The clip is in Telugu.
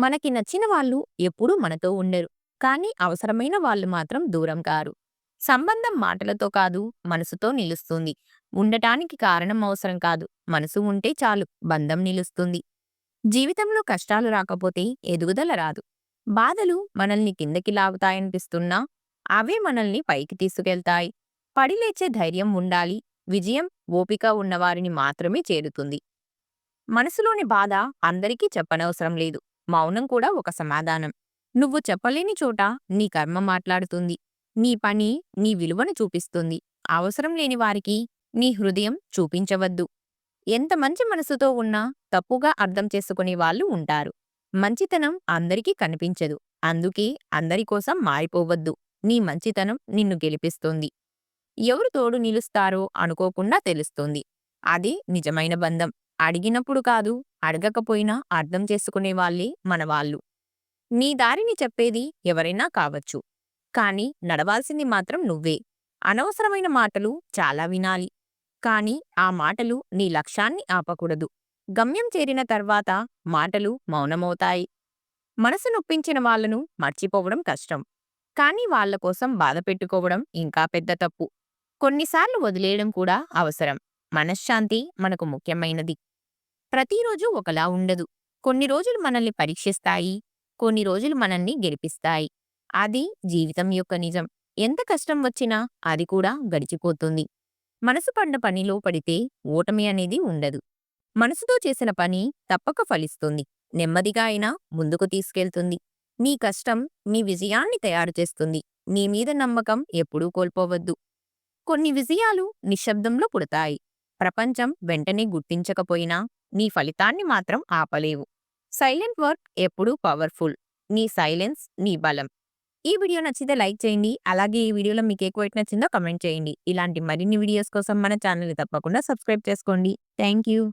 మనకి నచ్చిన వాళ్ళు ఎప్పుడూ మనతో ఉండరు. కానీ అవసరమైన వాళ్ళు మాత్రం దూరం కారు. సంబంధం మాటలతో కాదు, మనసుతో నిలుస్తుంది. ఉండటానికి కారణం అవసరం కాదు. మనసు ఉంటే చాలు, బంధం నిలుస్తుంది. జీవితంలో కష్టాలు రాకపోతే ఎదుగుదల రాదు. బాధలు మనల్ని కిందకి లాగుతాయనిపిస్తున్నా, అవే మనల్ని పైకి తీసుకెళ్తాయి. పడిలేచే ధైర్యం ఉండాలి. విజయం ఓపిక ఉన్నవారిని మాత్రమే చేరుతుంది. మనసులోని బాధ అందరికీ చెప్పనవసరం లేదు. మౌనం కూడా ఒక సమాధానం. నువ్వు చెప్పలేని చోట నీ కర్మ మాట్లాడుతుంది. నీ పని నీ విలువను చూపిస్తుంది. అవసరం లేని వారికి నీ హృదయం చూపించవద్దు. ఎంత మంచి మనసుతో ఉన్నా తప్పుగా అర్థం చేసుకునే వాళ్ళు ఉంటారు. మంచితనం అందరికీ కనిపించదు. అందుకే అందరి కోసం మారిపోవద్దు. నీ మంచితనం నిన్ను గెలిపిస్తుంది. ఎవరు తోడు నిలుస్తారో అనుకోకుండా తెలుస్తుంది. అది నిజమైన బంధం. అడిగినప్పుడు కాదు, అడగకపోయినా అర్థం చేసుకునే వాళ్ళే మనవాళ్ళు. నీ దారిని చెప్పేది ఎవరైనా కావచ్చు. కానీ నడవాల్సింది మాత్రం నువ్వే. అనవసరమైన మాటలు చాలా వినాలి. కానీ ఆ మాటలు నీ లక్ష్యాన్ని ఆపకూడదు. గమ్యం చేరిన తర్వాత మాటలు మౌనమవుతాయి. మనసు నొప్పించిన వాళ్ళను మర్చిపోవడం కష్టం. కానీ వాళ్ళ కోసం బాధ పెట్టుకోవడం ఇంకా పెద్ద తప్పు. కొన్నిసార్లు వదిలేయడం కూడా అవసరం. మనశ్శాంతి మనకు ముఖ్యమైనది. ప్రతిరోజు ఒకలా ఉండదు. కొన్ని రోజులు మనల్ని పరీక్షిస్తాయి. కొన్ని రోజులు మనల్ని గెలిపిస్తాయి. అది జీవితం యొక్క నిజం. ఎంత కష్టం వచ్చినా అది కూడా గడిచిపోతుంది. మనసు పడ్డ పనిలో పడితే ఓటమి అనేది ఉండదు. మనసుతో చేసిన పని తప్పక ఫలిస్తుంది. నెమ్మదిగా అయినా ముందుకు తీసుకెళ్తుంది. నీ కష్టం మీ విజయాన్ని తయారు చేస్తుంది. నీ మీద నమ్మకం ఎప్పుడూ కోల్పోవద్దు. కొన్ని విజయాలు నిశ్శబ్దంలో పుడతాయి. ప్రపంచం వెంటనే గుర్తించకపోయినా నీ ఫలితాన్ని మాత్రం ఆపలేవు. సైలెంట్ వర్క్ ఎప్పుడూ పవర్ఫుల్. నీ సైలెన్స్ నీ బలం. ఈ వీడియో నచ్చితే లైక్ చేయండి. అలాగే ఈ వీడియోలో మీకు ఏ క్వెట్ నచ్చిందో కమెంట్ చేయండి. ఇలాంటి మరిన్ని వీడియోస్ కోసం మన ఛానల్ని తప్పకుండా సబ్స్క్రైబ్ చేసుకోండి. Thank you.